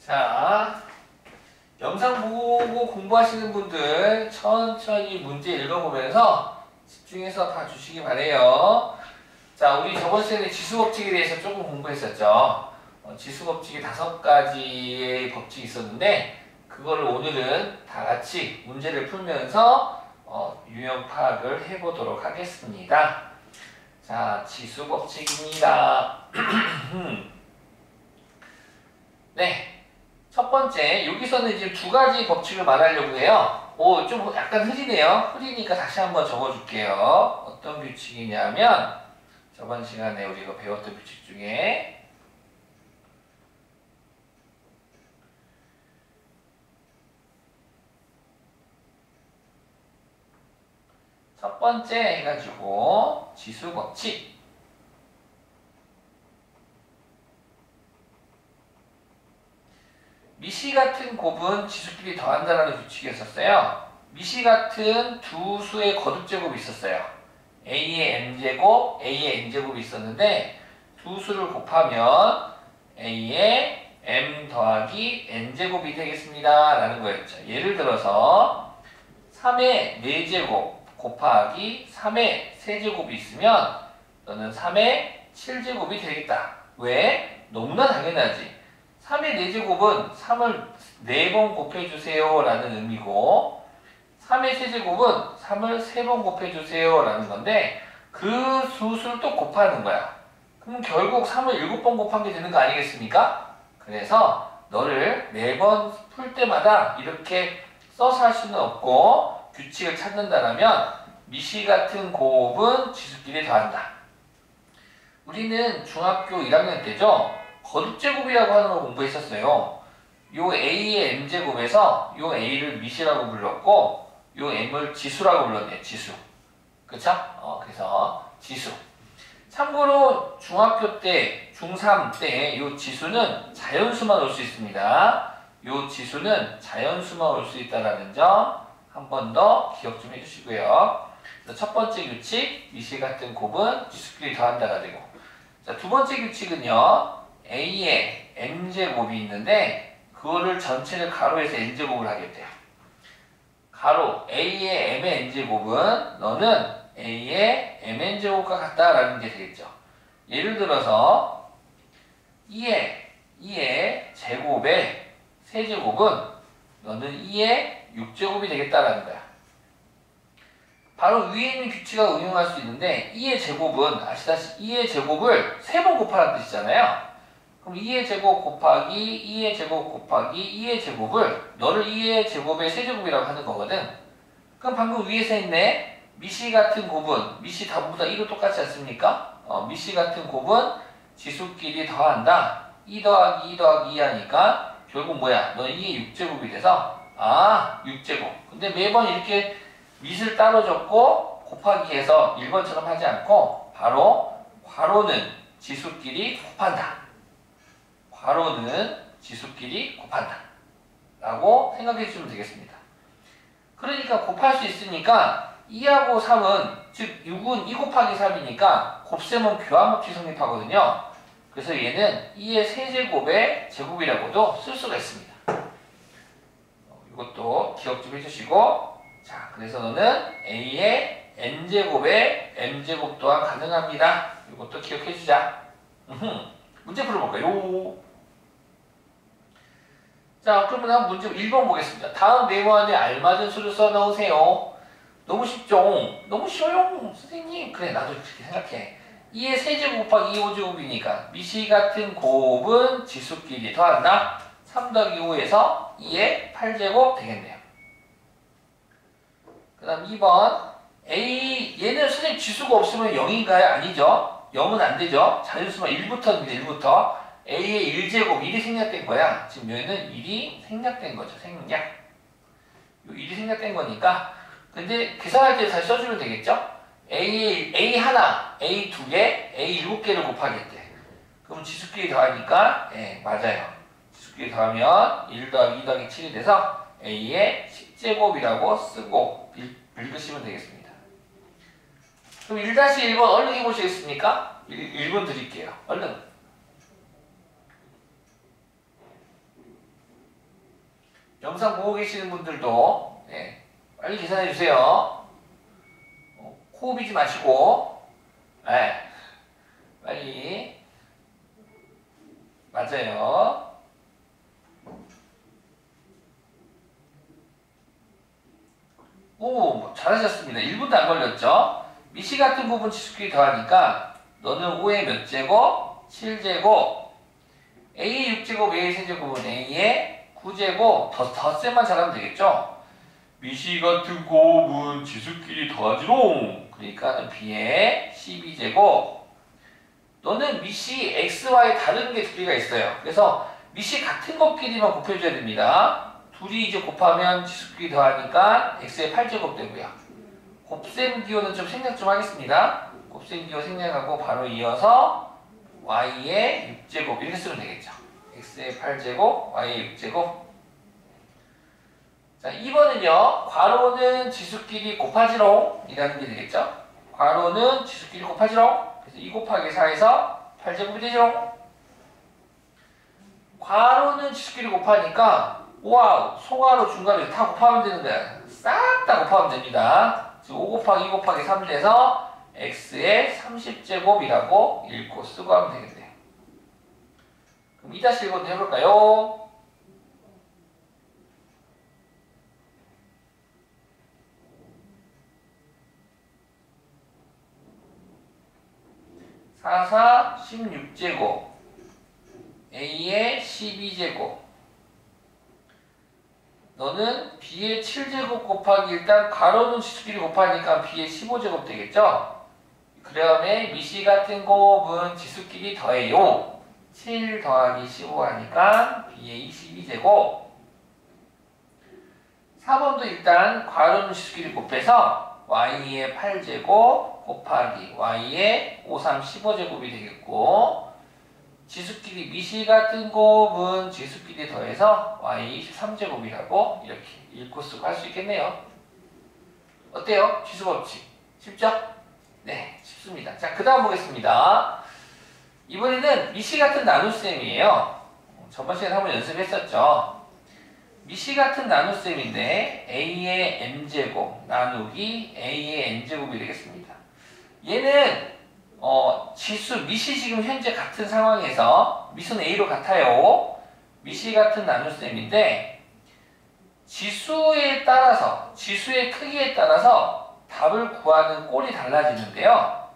자, 영상 보고 공부하시는 분들 천천히 문제 읽어보면서 집중해서 봐주시기 바래요. 자, 우리 저번 시간에 지수법칙에 대해서 조금 공부했었죠. 지수법칙이 5가지의 법칙이 있었는데 그거를 오늘은 다 같이 문제를 풀면서 유형 파악을 해보도록 하겠습니다. 자, 지수법칙입니다. 네. 첫 번째, 여기서는 지금 2가지 법칙을 말하려고 해요. 좀 약간 흐리네요. 흐리니까 다시 한번 적어줄게요. 어떤 규칙이냐면, 저번 시간에 우리가 배웠던 규칙 중에, 첫 번째 해가지고, 지수법칙. 미시 같은 곱은 지수끼리 더한다라는 규칙이었었어요. 미시 같은 두 수의 거듭제곱이 있었어요. a의 m제곱, a의 n제곱이 있었는데 두 수를 곱하면 a의 m 더하기 n제곱이 되겠습니다. 라는 거였죠. 예를 들어서 3의 4제곱 곱하기 3의 세제곱이 있으면 너는 3의 7제곱이 되겠다. 왜? 너무나 당연하지. 3의 4제곱은 3을 4번 곱해주세요 라는 의미고 3의 세제곱은 3을 3번 곱해주세요 라는 건데 그 수를 또 곱하는 거야. 그럼 결국 3을 7번 곱한 게 되는 거 아니겠습니까? 그래서 너를 4번 풀 때마다 이렇게 써서 할 수는 없고 규칙을 찾는다면 미시 같은 곱은 지수끼리 더한다. 우리는 중학교 1학년 때죠. 거듭제곱이라고 하는 걸 공부했었어요. 요 a의 m제곱에서 요 a를 미시라고 불렀고 요 m을 지수라고 불렀네요. 지수. 그쵸? 그래서 지수. 참고로 중학교 때, 중3 때 요 지수는 자연수만 올 수 있습니다. 요 지수는 자연수만 올 수 있다는 점 한 번 더 기억 좀 해주시고요. 첫 번째 규칙, 미시 같은 곱은 지수끼리 더한다가 되고 자, 두 번째 규칙은요. a의 m제곱이 있는데 그거를 전체를 가로해서 n제곱을 하겠대요. 가로 a의 m의 n제곱은 너는 a의 mn제곱과 같다라는 게 되겠죠. 예를 들어서 2의 제곱의 세제곱은 너는 2의 6제곱이 되겠다라는 거야. 바로 위에 있는 규칙을 응용할 수 있는데 2의 제곱은 아시다시피 2의 제곱을 3번 곱하라는 뜻이잖아요. 그럼 2의 제곱 곱하기 2의 제곱 곱하기 2의 제곱을 너를 2의 제곱의 세제곱이라고 하는 거거든. 그럼 방금 위에서 했네. 미시 같은 곱은 미시 다 모두 다 2로 똑같지 않습니까? 미시 같은 곱은 지수끼리 더한다. 2 더하기 2 더하기 2 하니까 결국 뭐야? 너 2의 6제곱이 돼서 6제곱. 근데 매번 이렇게 밑을 따로 적고 곱하기 해서 1번처럼 하지 않고 바로 괄호는 지수끼리 곱한다. 괄호는 지수끼리 곱한다. 라고 생각해 주시면 되겠습니다. 그러니까 곱할 수 있으니까 2하고 3은 즉 6은 2 곱하기 3이니까 곱셈은 교환법칙 성립하거든요. 그래서 얘는 2의 세제곱의 제곱이라고도 쓸 수가 있습니다. 이것도 기억 좀 해주시고 자, 그래서 너는 a의 n제곱의 m제곱 또한 가능합니다. 이것도 기억해주자. 문제 풀어볼까요? 자, 그러면 한번 문제 1번 보겠습니다. 다음 네모안에 알맞은 수를 써넣으세요. 너무 쉽죠? 너무 쉬워요. 선생님. 그래, 나도 그렇게 생각해. 2의 세제곱 곱하기 2 5제곱이니까 미시 같은 곱은 지수끼리 더한다. 3 더하기 5에서 2의 8제곱 되겠네요. 그 다음 2번 얘는 선생님 지수가 없으면 0인가요? 아니죠. 0은 안 되죠. 자연수만 1부터입니다. 1부터 a의 1제곱 1이 생략된 거야. 지금 여기는 1이 생략된 거죠. 생략. 요 1이 생략된 거니까 근데 계산할 때 다시 써주면 되겠죠. a 하나, a 2개, a 7개를 곱하겠대. 그럼 지수끼리 더하니까 맞아요. 지수끼리 더하면 1 더하기 2 더하기 7이 돼서 a의 10제곱이라고 쓰고 읽으시면 되겠습니다. 그럼 1-1번 얼른 해보시겠습니까? 1분 드릴게요. 얼른. 영상 보고 계시는 분들도 네, 빨리 계산해 주세요. 코 비지 마시고 네, 빨리 맞아요. 오, 잘하셨습니다. 1분도 안 걸렸죠? 미시 같은 부분 치수끼리 더하니까 너는 5의 몇 제곱? 7제곱. A의 6제곱, A의 세제곱은 A의 9제곱. 덧셈만 잘하면 되겠죠? 미시 같은 곱은 지수끼리 더하지롱. 그러니까 B의 12제곱. 너는 미시 XY 다른 게 두 개가 있어요. 그래서 미시 같은 것끼리만 곱해줘야 됩니다. 둘이 이제 곱하면 지수끼리 더하니까 X의 8제곱 되고요. 곱셈 기호는 좀 생략 좀 하겠습니다. 곱셈 기호 생략하고 바로 이어서 Y의 6제곱 이렇게 쓰면 되겠죠. X의 8제곱, Y의 6제곱. 자, 2번은요. 괄호는 지수끼리 곱하지롱 이라는 게 되겠죠. 괄호는 지수끼리 곱하지롱. 그래서 2 곱하기 4에서 8제곱이 되지롱. 괄호는 지수끼리 곱하니까 와우, 소괄호, 중괄호 다 곱하면 되는데 싹 다 곱하면 됩니다. 지금 5 곱하기 2 곱하기 3 돼서 x의 30제곱이라고 읽고 쓰고 하면 되겠네요. 그럼 2-1번도 해볼까요? 4, 4, 16제곱 A의 12제곱 너는 B의 7제곱 곱하기 일단 괄호는 지수끼리 곱하니까 B의 15제곱 되겠죠? 그 다음에 미시 같은 곱은 지수끼리 더해요. 7 더하기 15 하니까 B의 22제곱. 4번도 일단 괄호는 지수끼리 곱해서 Y의 8제곱 곱하기 Y의 5, 3, 15제곱이 되겠고 지수끼리 미시 같은 곱은 지수끼리 더해서 y 23제곱이라고 이렇게 읽고 쓰고 할 수 있겠네요. 어때요? 지수법칙. 쉽죠? 네, 쉽습니다. 자, 그 다음 보겠습니다. 이번에는 미시 같은 나눗셈이에요. 저번 시간에 한번 연습했었죠. 미시 같은 나눗셈인데 a의 m제곱 나누기 a의 n제곱이 되겠습니다. 얘는 지수, 미시 지금 현재 같은 상황에서 미수는 A로 같아요. 미시 같은 나눗셈인데 지수에 따라서, 지수의 크기에 따라서 답을 구하는 꼴이 달라지는데요.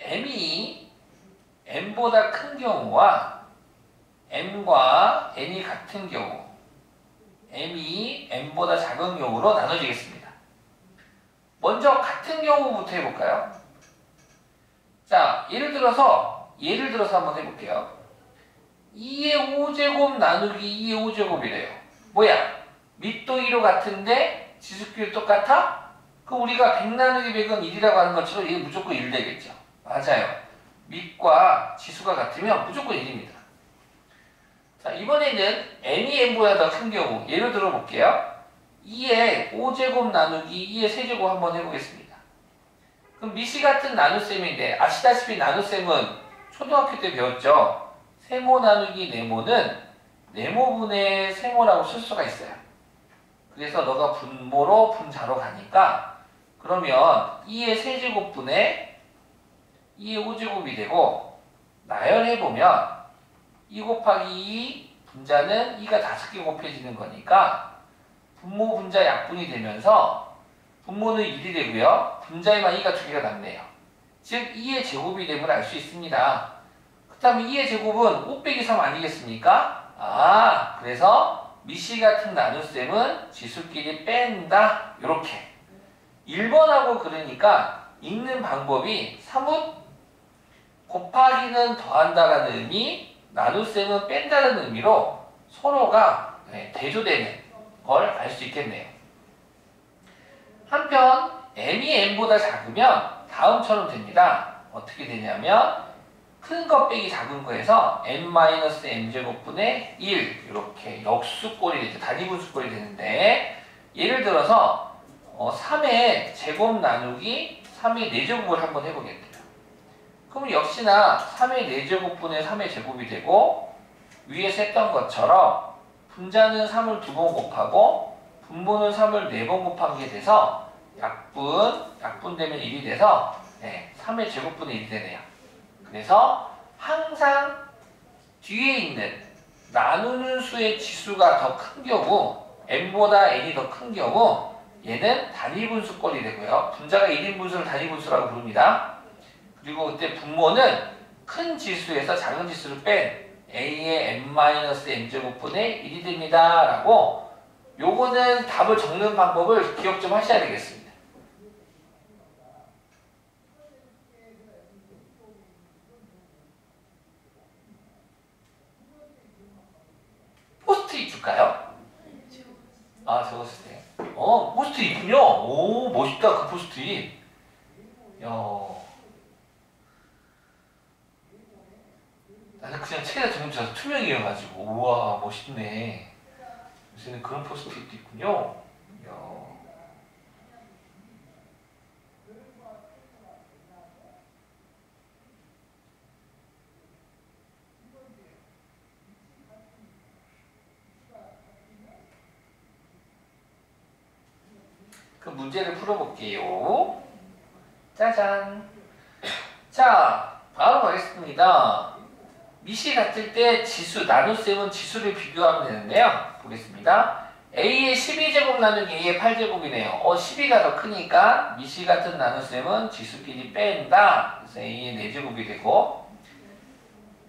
m이 n보다 큰 경우와 m과 n이 같은 경우 m이 n보다 작은 경우로 나눠지겠습니다. 먼저 같은 경우부터 해볼까요? 자, 예를 들어서 한번 해볼게요. 2의 5제곱 나누기 2의 5제곱이래요. 뭐야? 밑도 2로 같은데 지수끼리 똑같아? 그럼 우리가 100 나누기 100은 1이라고 하는 것처럼 얘는 무조건 1 되겠죠. 맞아요. 밑과 지수가 같으면 무조건 1입니다. 자, 이번에는 n이 n보다 더 큰 경우 예를 들어 볼게요. 2의 5제곱 나누기 2의 세제곱 한번 해보겠습니다. 그럼 미시 같은 나눗셈인데 아시다시피 나눗셈은 초등학교 때 배웠죠. 세모 나누기 네모는 네모분의 세모라고 쓸 수가 있어요. 그래서 너가 분모로 분자로 가니까 그러면 2의 세제곱분의 2의 5제곱이 되고 나열해보면 2 곱하기 2 분자는 2가 5개 곱해지는 거니까 분모 분자 약분이 되면서 분모는 1이 되고요. 분자에만 2가 2개가 남네요. 즉 2의 제곱이 됨을 알 수 있습니다. 그 다음에 2의 제곱은 5 빼기 3 아니겠습니까? 아, 그래서 미시 같은 나눗셈은 지수끼리 뺀다. 요렇게 1번하고 그러니까 읽는 방법이 사뭇 곱하기는 더한다라는 의미, 나눗셈은 뺀다는 의미로 서로가 대조되는 걸 알 수 있겠네요. 한편 m이 n보다 작으면 다음처럼 됩니다. 어떻게 되냐면 큰 거 빼기 작은 거에서 n-n제곱분의 1 이렇게 역수꼴이 되죠. 단위분수꼴이 되는데 예를 들어서 3의 제곱 나누기 3의 4제곱을 한번 해보겠네요. 그럼 역시나 3의 4제곱분의 3의 제곱이 되고 위에서 했던 것처럼 분자는 3을 2번 곱하고 분모는 3을 4번 곱한 게 돼서 약분되면 1이 돼서 3의 제곱분의 1이 되네요. 그래서 항상 뒤에 있는 나누는 수의 지수가 더 큰 경우 n보다 n이 더 큰 경우 얘는 단위분수꼴이 되고요. 분자가 1인분수를 단위분수라고 부릅니다. 그리고 그때 분모는 큰 지수에서 작은 지수를 뺀 a의 n-n제곱분의 1이 됩니다. 라고 요거는 답을 적는 방법을 기억 좀 하셔야 되겠습니다. 포스트잇 줄까요? 아, 적었을 때. 포스트잇 있군요. 오, 멋있다, 그 포스트잇. 야. 나는 그냥 책에다 적는 줄 알아서 투명이어가지고. 우와, 멋있네. 요새는 그런 포스트잇도 있군요. 이야. 그 문제를 풀어볼게요. 짜잔. 자, 바로 가겠습니다. 미시 같을 때 지수, 나눗셈은 지수를 비교하면 되는데요. 보겠습니다. a의 12제곱 나누기 a의 8제곱이네요. 12가 더 크니까 미시 같은 나눗셈은 지수끼리 뺀다. 그래서 a의 4제곱이 되고,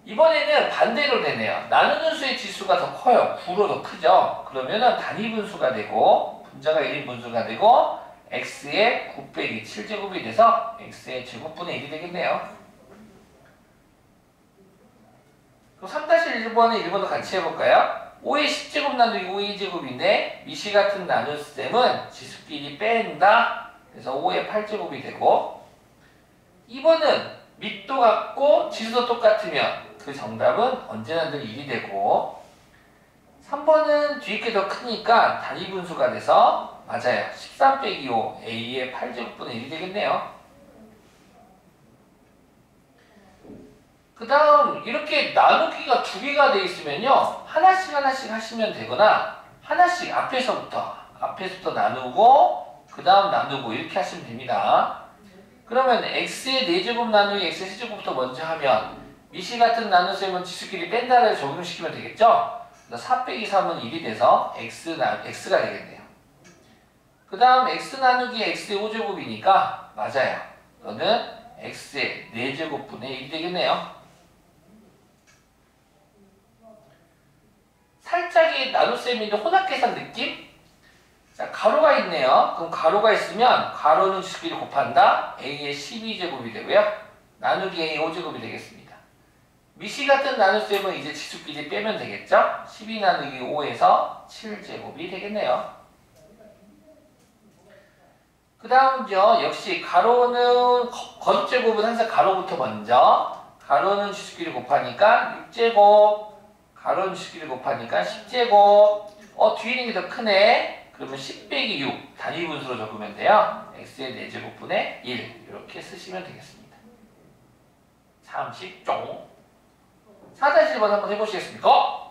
이번에는 반대로 되네요. 나누는 수의 지수가 더 커요. 9로 더 크죠. 그러면은 단위분수가 되고 분자가 1인분수가 되고 x의 9 빼기 7제곱이 돼서 x의 제곱분의 1이 되겠네요. 그럼 3-1번에 1번도 같이 해볼까요? 5의 10제곱 나누기 5의 2제곱인데 미시 같은 나눗셈은 지수끼리 뺀다. 그래서 5의 8제곱이 되고, 2번은 밑도 같고 지수도 똑같으면 그 정답은 언제나 늘 1이 되고, 3번은 뒤에 게 더 크니까 단위분수가 돼서 맞아요. 13 빼기 5 a의 8제곱분의 1이 되겠네요. 그 다음 이렇게 나누기가 2개가 돼 있으면요, 하나씩 하시면 되거나 하나씩 앞에서부터 나누고 그 다음 나누고 이렇게 하시면 됩니다. 그러면 x의 4제곱 나누기 x의 세제곱부터 먼저 하면 미시 같은 나눗셈은 지수끼리 뺀다를 적용시키면 되겠죠? 4 빼기 3은 1이 돼서 x가 되겠네요. 그 다음 x 나누기 x의 5제곱이니까 맞아요. 이거는 x의 4제곱분의 1이 되겠네요. 살짝의 나눗셈인데 혼합계산 느낌? 자, 가로가 있네요. 그럼 가로가 있으면 가로는 지수끼리 곱한다. a의 12제곱이 되고요. 나누기 a의 5제곱이 되겠습니다. 미시 같은 나눗셈은 이제 지수끼리 빼면 되겠죠? 12 나누기 5에서 7제곱이 되겠네요. 그 다음은요, 역시 가로는 거듭제곱은 항상 가로부터 먼저, 가로는 지수끼리 곱하니까 6제곱, 가로는 지수끼리 곱하니까 10제곱, 뒤에 있는 게 더 크네. 그러면 10 빼기 6 단위분수로 적으면 돼요. x의 4제곱분의 1 이렇게 쓰시면 되겠습니다. 참 쉽죠? 4-1번 한번 해보시겠습니까?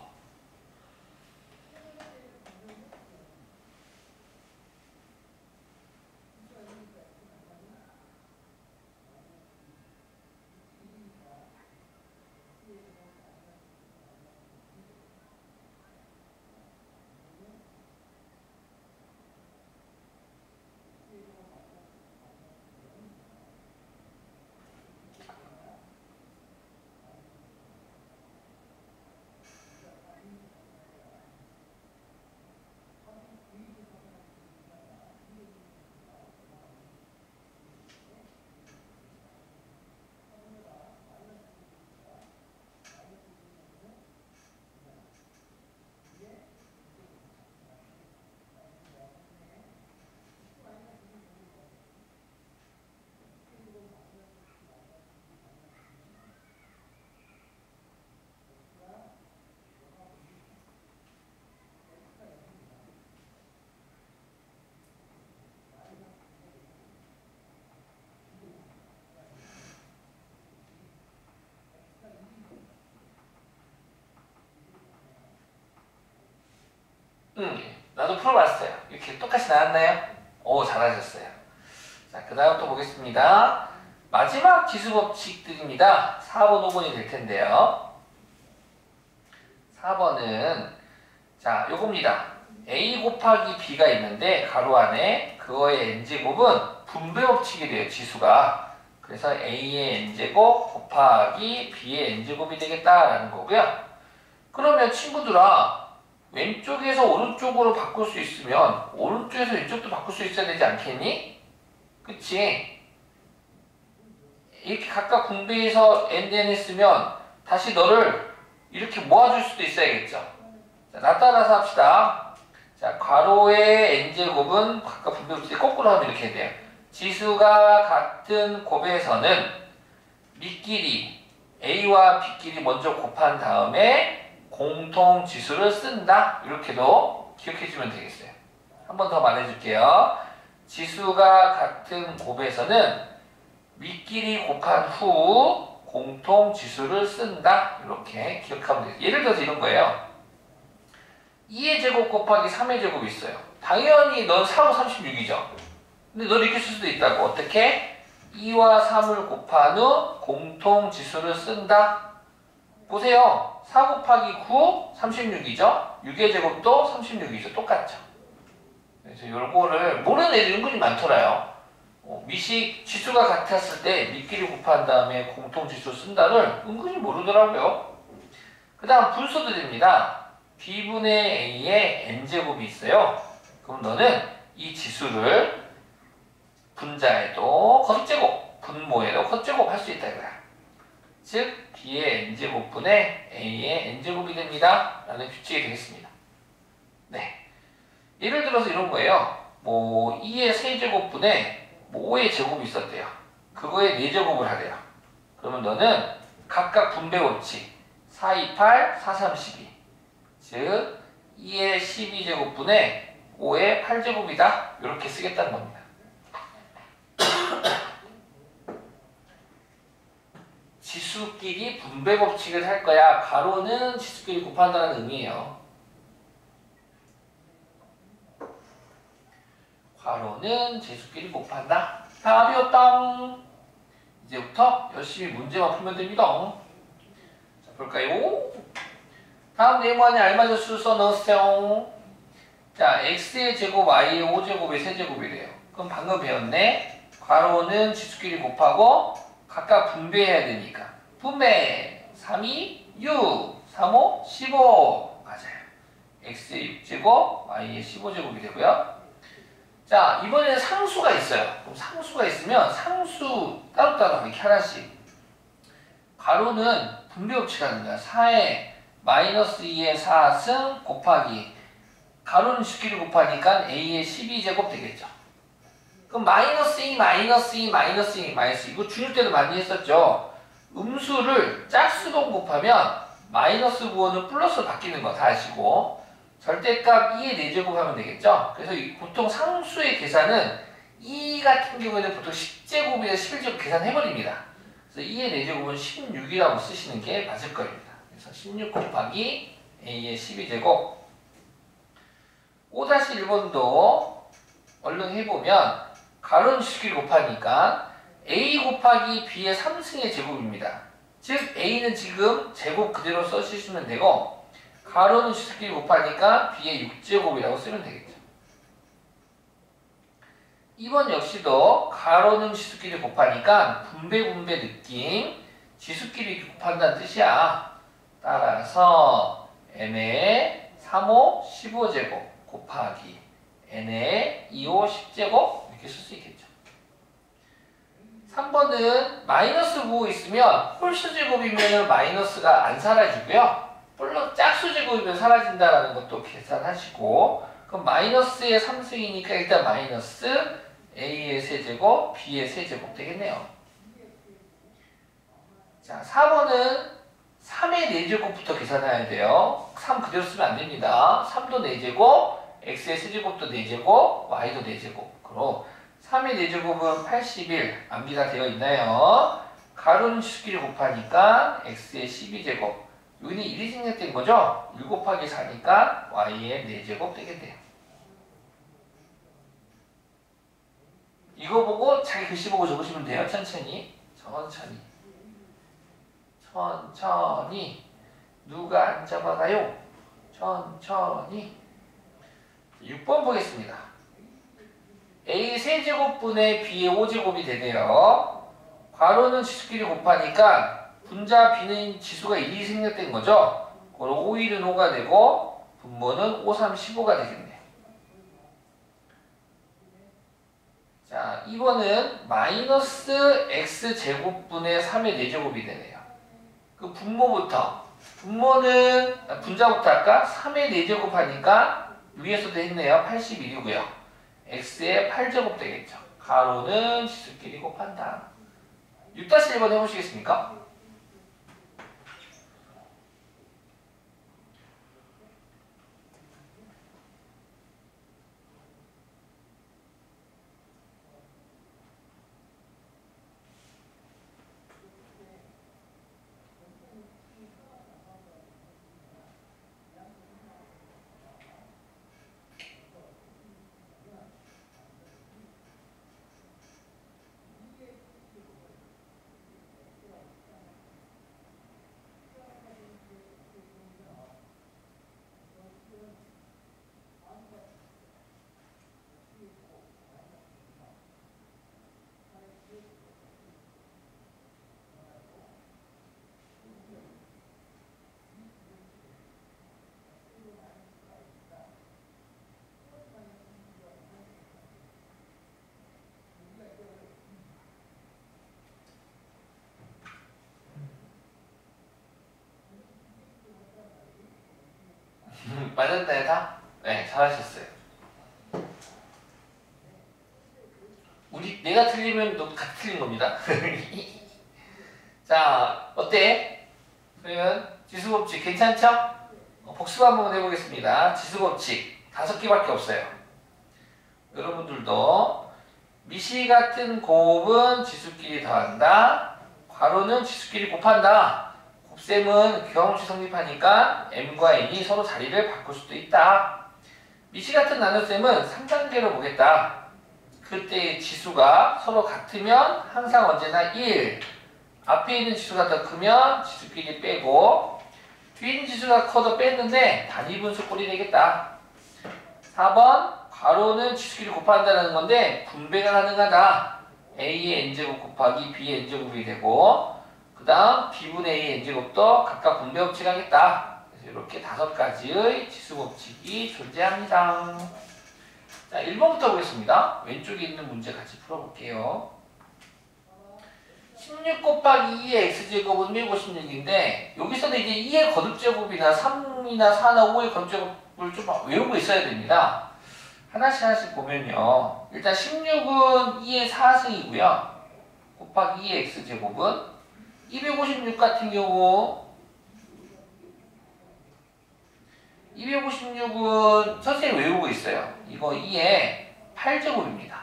나도 풀어봤어요. 이렇게 똑같이 나왔나요? 오, 잘하셨어요. 자, 그 다음 또 보겠습니다. 마지막 지수법칙들입니다. 4번, 5번이 될 텐데요. 4번은, 자, 요겁니다. A 곱하기 B가 있는데, 가로 안에 그거의 n제곱은 분배법칙이 돼요, 지수가. 그래서 A의 n제곱 곱하기 B의 n제곱이 되겠다라는 거고요. 그러면 친구들아, 왼쪽에서 오른쪽으로 바꿀 수 있으면 오른쪽에서 왼쪽도 바꿀 수 있어야 되지 않겠니? 그치? 이렇게 각각 분배해서 n 했으면 다시 너를 이렇게 모아줄 수도 있어야겠죠. 자, 나 따라서 합시다. 자, 괄호의 n제곱은 각각 분배법칙 거꾸로 하면 이렇게 돼요. 지수가 같은 곱에서는 밑끼리 A와 B끼리 먼저 곱한 다음에 공통지수를 쓴다. 이렇게도 기억해주면 되겠어요. 한 번 더 말해줄게요. 지수가 같은 곱에서는 밑끼리 곱한 후 공통지수를 쓴다. 이렇게 기억하면 돼요. 예를 들어서 이런 거예요. 2의 제곱 곱하기 3의 제곱이 있어요. 당연히 넌 4고 36이죠. 근데 너 이렇게 쓸 수도 있다고. 어떻게? 2와 3을 곱한 후 공통지수를 쓴다. 보세요. 4 곱하기 9, 36이죠? 6의 제곱도 36이죠. 똑같죠? 그래서 요거를 모르는 애들이 은근히 많더라요. 미식 지수가 같았을 때 밑끼리 곱한 다음에 공통지수 쓴다를 은근히 모르더라고요. 그 다음 분수들입니다. B분의 A의 n제곱이 있어요. 그럼 너는 이 지수를 분자에도 거듭제곱, 분모에도 거듭제곱 할 수 있다 이거야. 즉 B의 n제곱분의 A의 n제곱이 됩니다. 라는 규칙이 되겠습니다. 네. 예를 들어서 이런 거예요. 뭐 2의 세제곱분에 5의 제곱이 있었대요. 그거에 4제곱을 하래요. 그러면 너는 각각 분배법칙 4, 2, 8, 4, 3, 12. 즉 2의 12제곱분에 5의 8제곱이다. 이렇게 쓰겠다는 겁니다. 지수끼리 분배법칙을 할 거야. 가로는 지수끼리 곱한다는 의미예요. 가로는 지수끼리 곱한다. 답이었다. 이제부터 열심히 문제만 풀면 됩니다. 자, 볼까요? 다음 네모안에 알맞은 수 써넣으세요. 자, x의 제곱, y의 5제곱의 세제곱이래요. 그럼 방금 배웠네. 괄호는 지수끼리 곱하고 각각 분배해야 되니까. 분배! 3, 2, 6, 3, 5, 15. 맞아요. x의 6제곱, y의 15제곱이 되고요. 자, 이번에는 상수가 있어요. 그럼 상수가 있으면 상수 따로따로 이렇게 하나씩. 가로는 분배법칙 하는 거야. 4에 마이너스 2의 4승 곱하기 가로는 지수끼리 곱하니까 a의 12제곱 되겠죠. 그럼 마이너스 2, 마이너스 2, 마이너스 2, 마이너스 2. 이거 중일 때도 많이 했었죠. 음수를 짝수로 곱하면 마이너스 부호는 플러스로 바뀌는 거 다 아시고 절대값 2의 4제곱 하면 되겠죠. 그래서 보통 상수의 계산은 2 같은 경우에는 보통 10제곱이나 11제곱 계산해버립니다. 그래서 2의 4제곱은 16이라고 쓰시는 게 맞을 겁니다. 그래서 16 곱하기 a의 12제곱 5-1번도 얼른 해보면 가로는 지수끼리 곱하니까 a 곱하기 b의 3승의 제곱입니다. 즉 a는 지금 제곱 그대로 써주시면 되고 가로는 지수끼리 곱하니까 b의 6제곱이라고 쓰면 되겠죠. 2번 역시도 가로는 지수끼리 곱하니까 분배 느낌 지수끼리 곱한다는 뜻이야. 따라서 n의 3호 15제곱 곱하기 n의 2호 10제곱 이렇게 쓸 수 있겠죠. 3번은 마이너스 부호 있으면 홀수 제곱이면 마이너스가 안 사라지고요. 물론 짝수 제곱이면 사라진다라는 것도 계산하시고 그럼 마이너스의 3승이니까 일단 마이너스 a의 세제곱 b의 세제곱 되겠네요. 자, 4번은 3의 4제곱부터 계산해야 돼요. 3 그대로 쓰면 안 됩니다. 3도 4제곱, x의 세제곱도 4제곱, y도 4제곱. 그럼 3의 4제곱은 81 암기가 되어 있나요? 가로는 지수끼리 곱하니까 x의 12제곱, 여기는 1이 생략된 거죠? 1 곱하기 4니까 y의 4제곱 되겠네요. 이거 보고 자기 글씨 보고 적으시면 돼요. 천천히. 누가 안 잡아가요? 천천히. 6번 보겠습니다. a 세제곱분의 b의 5제곱이 되네요. 괄호는 지수끼리 곱하니까 분자 b는 지수가 1이 생략된 거죠. 그럼 5, 1은 5가 되고 분모는 5, 3, 15가 되겠네요. 자, 2번은 마이너스 x제곱분의 3의 4제곱이 되네요. 그 분모부터 분자부터 할까? 3의 4제곱 하니까 위에서도 했네요. 81이고요. x의 8제곱 되겠죠. 가로는 지수끼리 곱한다. 6-1번 해보시겠습니까? 맞았나요, 다? 네, 잘하셨어요. 내가 틀리면 너 같이 틀린 겁니다. 자, 어때? 그러면 지수법칙 괜찮죠? 복습 한번 해보겠습니다. 지수법칙 5개밖에 없어요. 여러분들도 미시 같은 곱은 지수끼리 더한다. 괄호는 지수끼리 곱한다. 곱셈은 교환법칙 성립하니까 m과 n이 서로 자리를 바꿀 수도 있다. 미시 같은 나눗셈은 3단계로 보겠다. 그때 지수가 서로 같으면 항상 언제나 1. 앞에 있는 지수가 더 크면 지수끼리 빼고 뒤에 있는 지수가 커도 뺐는데 단위분수 꼴이 되겠다. 4번 괄호는 지수끼리 곱한다는 건데 분배가 가능하다. a의 n제곱 곱하기 b의 n제곱이 되고 그 다음 b분의 a의 n제곱도 각각 분배 법칙하겠다. 그래서 이렇게 5가지의 지수 법칙이 존재합니다. 자, 1번부터 보겠습니다. 왼쪽에 있는 문제 같이 풀어볼게요. 16 곱하기 2의 x제곱은 156인데 여기서는 이제 2의 거듭제곱이나 3이나 4나 5의 거듭제곱을 좀 외우고 있어야 됩니다. 하나씩 보면요. 일단 16은 2의 4승이고요. 곱하기 2의 x제곱은 256 같은 경우 256은 선생님이 외우고 있어요. 이거 2의 8제곱입니다.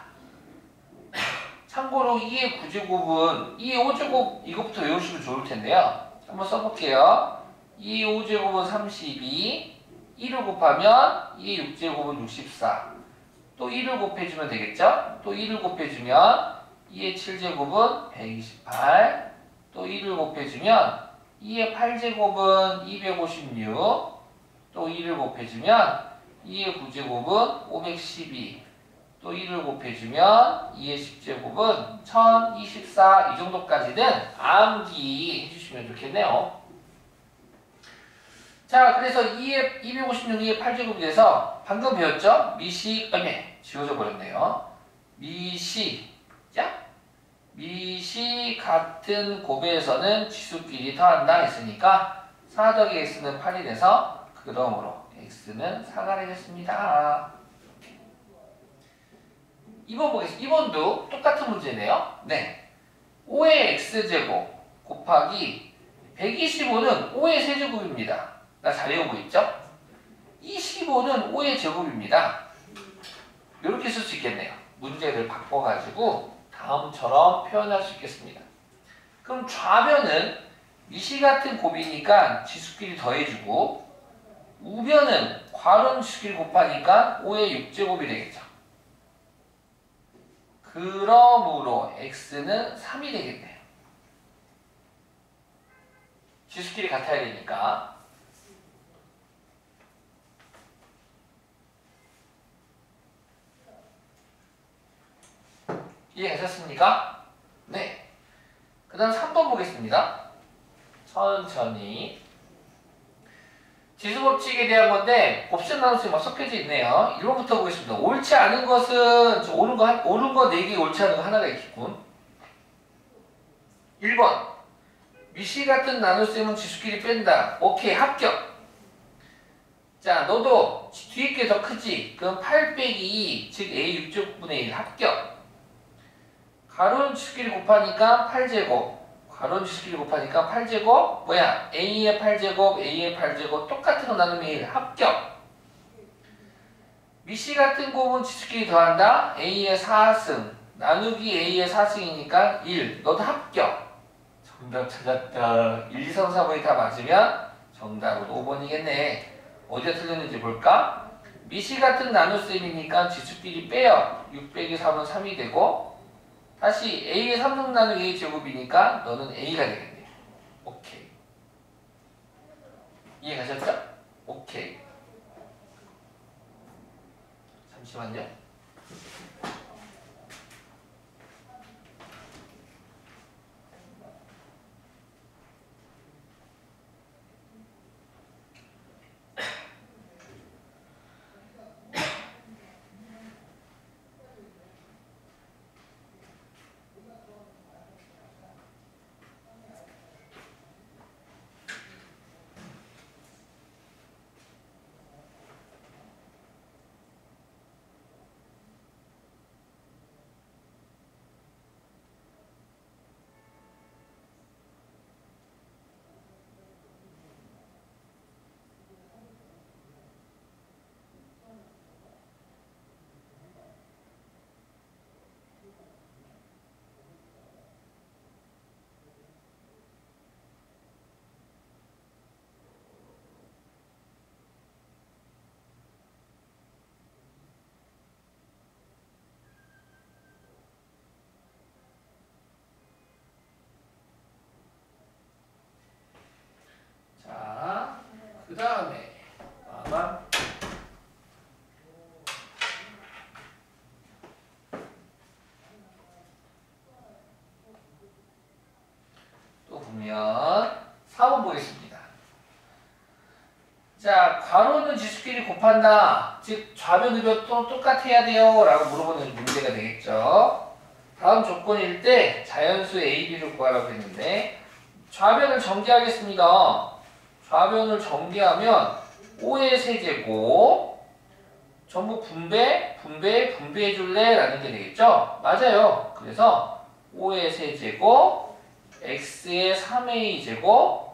참고로 2의 9제곱은 2의 5제곱 이것부터 외우시면 좋을 텐데요. 한번 써볼게요. 2의 5제곱은 32, 1을 곱하면 2의 6제곱은 64. 또 1을 곱해주면 되겠죠? 또 1을 곱해주면 2의 7제곱은 128. 또 1을 곱해주면 2의 8제곱은 256. 또 2를 곱해주면 2의 9제곱은 512. 또 1을 곱해주면 2의 10제곱은 1024. 이 정도까지는 암기 해주시면 좋겠네요. 자, 그래서 256이 8제곱이 돼서 방금 배웠죠? 미시, 지워져 버렸네요. 미시 같은 곱에서는 지수끼리 더한다 했으니까 4 더하기 x는 8이 돼서 그러므로 x는 4가 되겠습니다. 2번 보겠습니다. 2번도 똑같은 문제네요. 네. 5의 x제곱 곱하기 125는 5의 세제곱입니다. 나 잘 외우고 있죠? 25는 5의 제곱입니다. 이렇게 쓸 수 있겠네요. 문제를 바꿔가지고 다음처럼 표현할 수 있겠습니다. 그럼 좌변은 미시 같은 곱이니까 지수끼리 더해주고 우변은 괄호는 지수끼리 곱하니까 5의 6제곱이 되겠죠. 그러므로 x는 3이 되겠네요. 지수끼리 같아야 되니까. 이해가셨습니까? 네. 그 다음 3번 보겠습니다. 천천히. 지수법칙에 대한 건데 곱셈 나눗셈이 막 섞여져 있네요. 1번부터 보겠습니다. 옳지 않은 것은 옳은 거 4개, 옳지 않은 거 하나가 있겠군. 1번 미시 같은 나눗셈은 지수끼리 뺀다. 오케이, 합격. 자, 너도 뒤에 게 더 크지? 그럼 8 빼기 2, 즉 a 6제곱분의 1 합격. 가로는 지수끼리 곱하니까 8제곱. 가로는 지수끼리 곱하니까 8제곱. 뭐야? a의 8제곱, a의 8제곱 똑같은 거 나누면 1 합격. 미시 같은 곱은 지수끼리 더한다. a의 4승 나누기 a의 4승이니까 1. 너도 합격. 정답 찾았다. 1, 2, 3, 4번이 다 맞으면 정답은 5번이겠네. 어디가 틀렸는지 볼까? 미시 같은 나눗셈이니까 지수끼리 빼요. 6 빼기 3은 3이 되고 다시 a의 3승 나누기 a 제곱이니까 너는 a가 되겠네요. 오케이. 이해가셨죠? 오케이. 잠시만요. 자, 그 다음에 아마 또 보면 4번 보겠습니다. 자, 괄호는 지수끼리 곱한다. 즉 좌변 우변 또 똑같아야 돼요 라고 물어보는 문제가 되겠죠. 다음 조건일 때 자연수 a, b를 구하라고 했는데 좌변을 정리하겠습니다. 좌변을 정리하면 5의 세제곱 전부 분배해 줄래? 라는 게 되겠죠? 맞아요. 그래서 5의 세제곱 x의 3a 제곱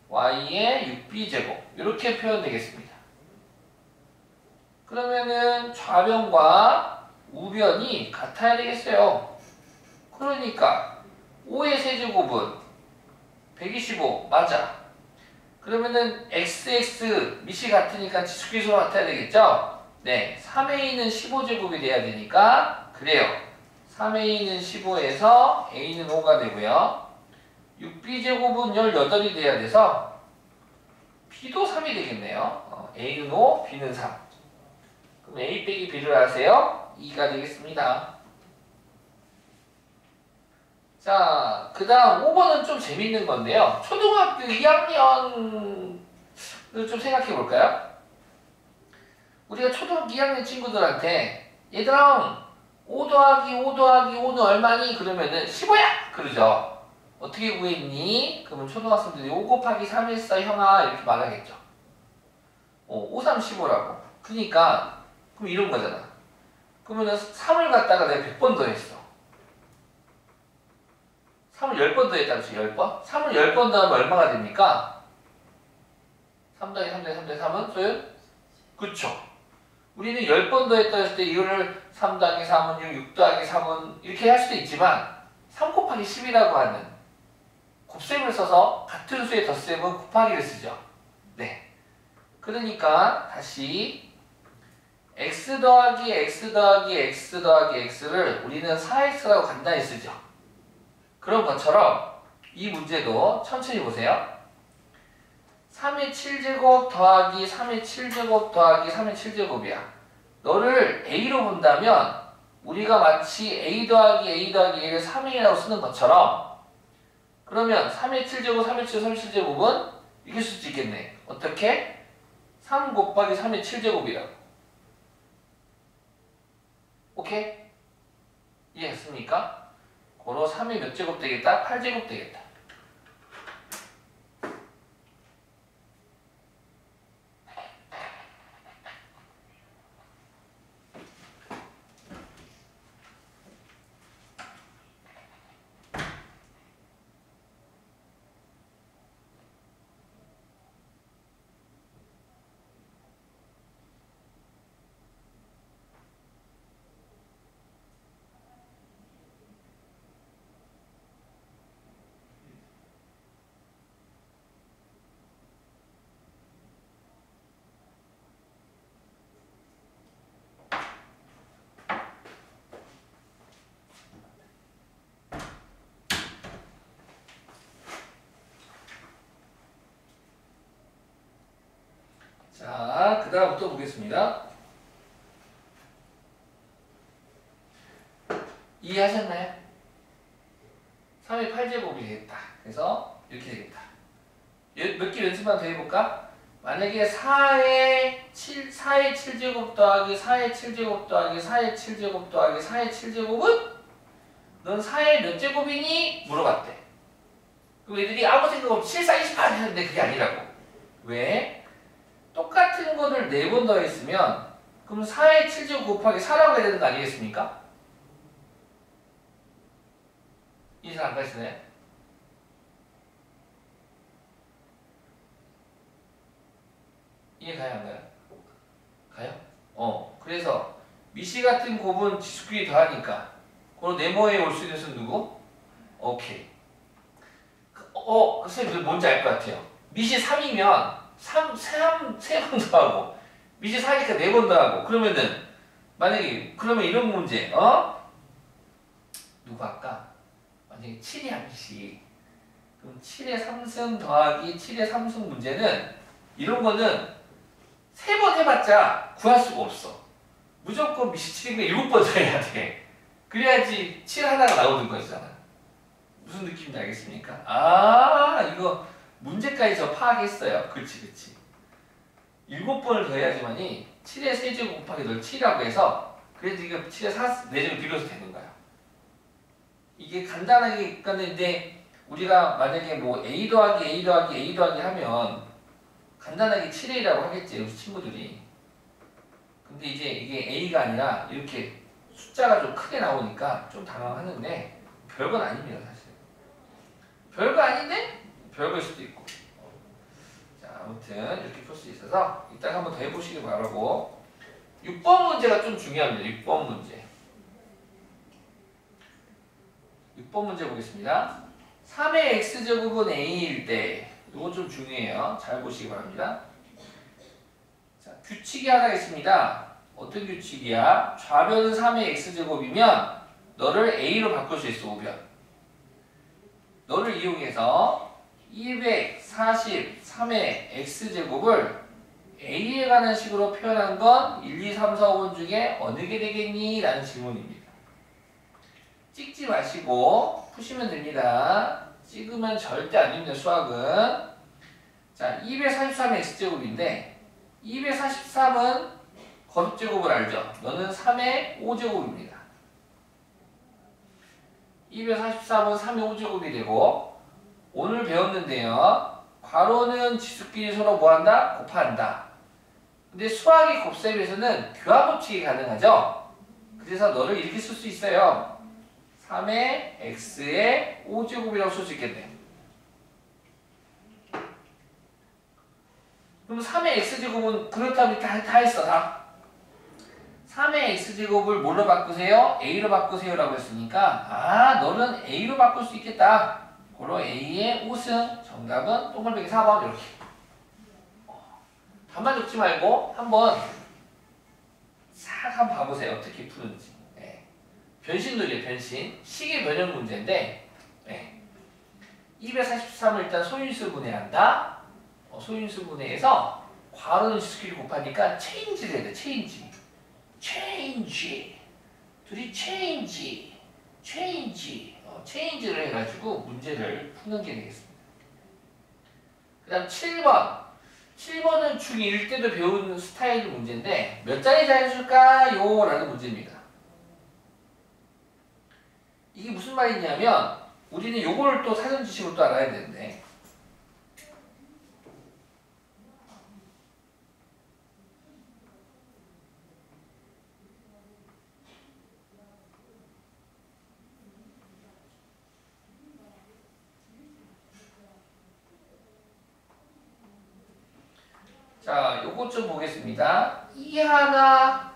y의 6b 제곱 이렇게 표현되겠습니다. 그러면은 좌변과 우변이 같아야 되겠어요. 그러니까 5의 세제곱은 125 맞아. 그러면은 XX 미시 같으니까 지수끼리로 같아야 되겠죠? 네, 3A는 15제곱이 돼야 되니까 그래요. 3A는 15에서 A는 5가 되고요. 6B제곱은 18이 돼야 돼서 B도 3이 되겠네요. A는 5, B는 3. 그럼 A 빼기 B를 하세요. 2가 되겠습니다. 자, 그 다음 5번은 좀 재밌는 건데요. 초등학교 2학년을 좀 생각해 볼까요? 우리가 초등학교 2학년 친구들한테 얘들아 5 더하기 5 더하기 5는 얼마니? 그러면은 15야! 그러죠. 어떻게 구했니? 그러면 초등학생들이 5 곱하기 3 했어 형아 이렇게 말하겠죠. 5, 3, 15라고. 그러니까 그럼 이런 거잖아. 그러면은 3을 갖다가 내가 100번 더했어. 3을 10번 더했다고 치 10번? 3을 10번 더하면 얼마가 됩니까? 3 더하기 3 더하기 3 더하기 3은 소윤? 그쵸. 우리는 10번 더했다 했을 때 이거를 3 더하기 3은 6, 6 더하기 3은 이렇게 할 수도 있지만 3 곱하기 10이라고 하는 곱셈을 써서 같은 수의 덧셈은 곱하기를 쓰죠. 네. 그러니까 다시 x 더하기 x 더하기 x 더하기 x를 우리는 4x라고 간단히 쓰죠. 그런 것처럼 이 문제도 천천히 보세요. 3의 7제곱 더하기 3의 7제곱 더하기 3의 7제곱이야. 너를 a로 본다면 우리가 마치 a 더하기 a 더하기 a를 3a라고 쓰는 것처럼 그러면 3의 7제곱 3의 7제곱 3의 7제곱은 이렇게 쓸 수 있겠네. 어떻게? 3 곱하기 3의 7제곱이라고. 오케이? 이해했습니까? 고로 3이 몇 제곱 되겠다? 8제곱 되겠다. 자, 그 다음부터 보겠습니다. 이해하셨나요? 3의 8제곱이 되겠다. 그래서 이렇게 되겠다. 몇 개 연습만 더 해볼까? 만약에 4의 7제곱 더하기 4의 7제곱 더하기 4의 7제곱 더하기 4의 7제곱은 넌 4의 몇 제곱이니? 물어봤대. 그럼 애들이 아무 생각 없이 7, 4, 28 했는데 그게 아니라고. 왜? 똑같은 거를 4번 더했으면 그럼 4의 7제곱 곱하기 4라고 해야 되는 거 아니겠습니까? 이해 안 가시나요? 이해 가요 안 가요? 가요? 그래서 미시 같은 곱은 지수끼리 더하니까 그럼 네모에 올 수 있는 수는 누구? 오케이. 선생님 뭔지 알 것 같아요. 미시 3이면 3번 더하고 미시 4니까 4번 더하고 그러면은 만약에 그러면 이런 문제 누구 할까? 만약에 7이야 미시 그럼 7의 3승 더하기 7의 3승 문제는 이런 거는 3번 해봤자 구할 수가 없어. 무조건 미시 7이면 7번 더 해야 돼. 그래야지 7 하나가 나오는 거잖아. 무슨 느낌인지 알겠습니까? 이거 문제까지 저 파악했어요. 그렇지. 7번을 더 해야지만이 7의 세제곱 곱하기 널 7이라고 해서 그래도 이게 7의 4제곱 비교해서 되는 거야. 이게 간단하게 끝났는데 우리가 만약에 뭐 a 더하기 a 더하기 a 더하기 하면 간단하게 7a라고 하겠지 우리 친구들이. 근데 이제 이게 a가 아니라 이렇게 숫자가 좀 크게 나오니까 좀 당황하는데 별건 아닙니다 사실. 별거 아닌데 별거일 수도 있고. 자 아무튼 이렇게 풀 수 있어서 이따가 한번 더 해보시기 바라고. 6번 문제가 좀 중요합니다. 6번 문제. 6번 문제 보겠습니다. 3의 x제곱은 a일 때 이거 좀 중요해요. 잘 보시기 바랍니다. 자, 규칙이 하나 있습니다. 어떤 규칙이야? 좌변은 3의 x제곱이면 너를 a로 바꿀 수 있어. 우변. 너를 이용해서 243의 x제곱을 a에 관한 식으로 표현한 건 1, 2, 3, 4, 5번 중에 어느 게 되겠니? 라는 질문입니다. 찍지 마시고 푸시면 됩니다. 찍으면 절대 안 됩니다. 수학은. 자, 243의 x제곱인데 243은 거듭제곱을 알죠? 너는 3의 5제곱입니다. 243은 3의 5제곱이 되고 오늘 배웠는데요. 괄호는 지수끼리 서로 뭐한다? 곱한다. 근데 수학의 곱셈에서는 교합법칙이 가능하죠? 그래서 너를 이렇게 쓸 수 있어요. 3의 x의 5제곱이라고 쓸 수 있겠네. 그럼 3의 x제곱은 그렇다면 다 했어 다. 3의 x제곱을 뭘로 바꾸세요? a로 바꾸세요 라고 했으니까 너는 a로 바꿀 수 있겠다. 고로 A의 5승. 정답은 동글뱅이 4번. 이렇게. 답만 적지 말고 한번 싹 한번 봐보세요. 어떻게 푸는지. 네. 변신놀이에요. 변신. 식의 변형 문제인데, 네. 243을 일단 소인수 분해한다. 소인수 분해해서 괄호는 지수끼리 곱하니까 체인지를 해야 돼. 체인지. 체인지. 둘이 체인지. 체인지. 체인지를 해가지고 문제를 푸는 게 되겠습니다. 그 다음 7번. 7번은 중1 때도 배운 스타일 문제인데 몇 자리 자연수일까요? 라는 문제입니다. 이게 무슨 말이냐면 우리는 요걸 또 사전 지식으로 또 알아야 되는데 자, 요것 좀 보겠습니다. 2 하나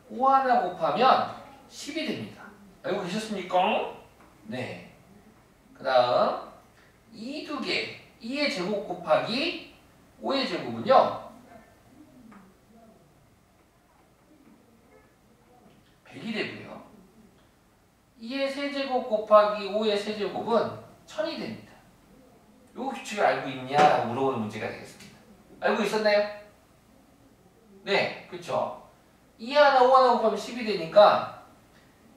5 하나 곱하면 10이 됩니다. 알고 계셨습니까? 네. 그 다음 2 두 개, 2의 제곱 곱하기 5의 제곱은요 100이 되고요. 2의 세제곱 곱하기 5의 세제곱은 1000이 됩니다. 요 규칙을 알고 있냐라고 물어보는 문제가 되겠습니다. 알고 있었나요? 네, 그쵸. 2 하나 5 하나 곱하면 10이 되니까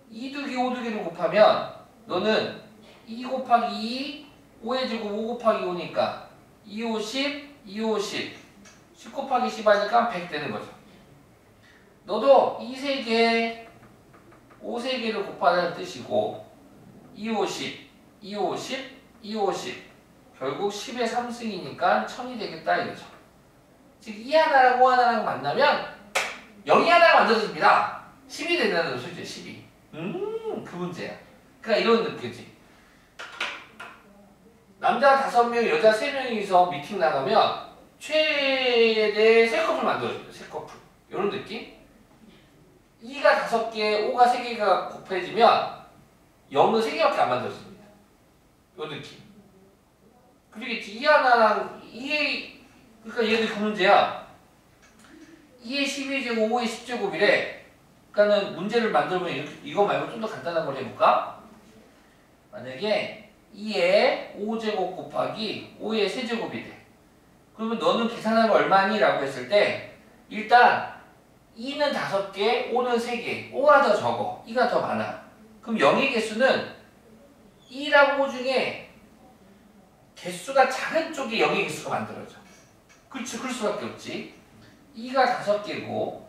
2 두기 5 두기를 곱하면 너는 2 곱하기 2, 5의 제곱 5 곱하기 5니까 2, 5, 10, 2, 5, 10 10 곱하기 10 하니까 100 되는 거죠. 너도 2 3개, 5 3개를 곱하는 뜻이고 2, 5, 10, 2, 5, 10, 2, 5, 10 결국 10의 3승이니까 1000이 되겠다 이거죠. 즉 2 하나랑 5 하나랑 만나면 0이 하나가 만들어집니다. 10이 된다는 소리죠. 12. 그 문제야. 그러니까 이런 느낌이지. 남자 5명, 여자 3명이서 미팅 나가면 최대 3커플 만들어줍니다. 3커플. 이런 느낌? 2가 5개, 5가 3개가 곱해지면 0은 3개밖에 안 만들어집니다. 이 느낌. 그러겠지. 2 하나랑 2의 그러니까 얘들 그 문제야. 2의 12제곱, 5의 10제곱이래. 그러니까는 문제를 만들면 이렇게, 이거 말고 좀 더 간단한 걸 해볼까? 만약에 2의 5제곱 곱하기 5의 세제곱이 돼. 그러면 너는 계산하면 얼마니? 라고 했을 때 일단 2는 5개, 5는 3개. 5가 더 적어. 2가 더 많아. 그럼 0의 개수는 2랑 5 중에 개수가 작은 쪽에 0의 개수가 만들어져. 그렇지, 그럴 수밖에 없지. 2가 5개고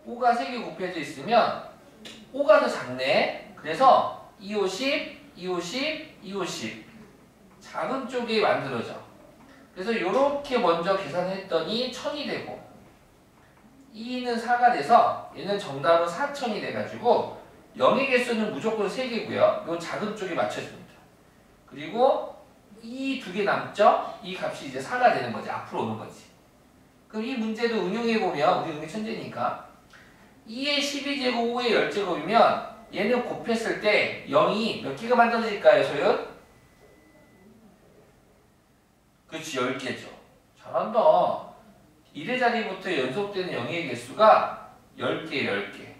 5가 3개 곱해져 있으면 5가 더 작네. 그래서 2, 5, 10, 2, 5, 10, 2, 5, 10 작은 쪽에 만들어져. 그래서 이렇게 먼저 계산했더니 1000이 되고 2는 4가 돼서 얘는 정답은 4000이 돼가지고 0의 개수는 무조건 3개고요. 이 작은 쪽에 맞춰줍니다. 그리고 이 2개 남죠? 이 값이 이제 4가 되는 거지. 앞으로 오는 거지. 그럼 이 문제도 응용해보면 우리 응용 천재니까 2의 12제곱, 5의 10제곱이면 얘는 곱했을 때 0이 몇 개가 만들어질까요, 소윤? 그렇지, 10개죠. 잘한다. 1의 자리부터 연속되는 0의 개수가 10개, 10개.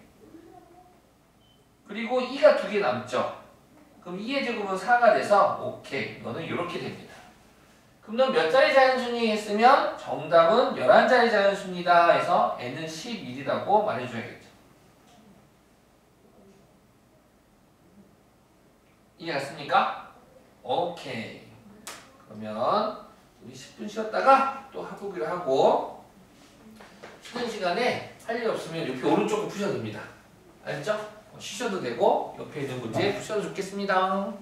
그리고 2가 2개 남죠? 그럼 2의 제곱은 4가 돼서 오케이. 너는 이렇게 됩니다. 그럼 넌 몇 자리 자연수니 했으면 정답은 11자리 자연수입니다 해서 n은 11이라고 말해줘야겠죠. 이해갔습니까? 오케이. 그러면 우리 10분 쉬었다가 또 해보기로 하고 쉬는 시간에 할 일 없으면 옆에 오른쪽 거 푸셔도 됩니다. 알겠죠? 쉬셔도 되고 옆에 있는 문제 푸셔도 좋겠습니다.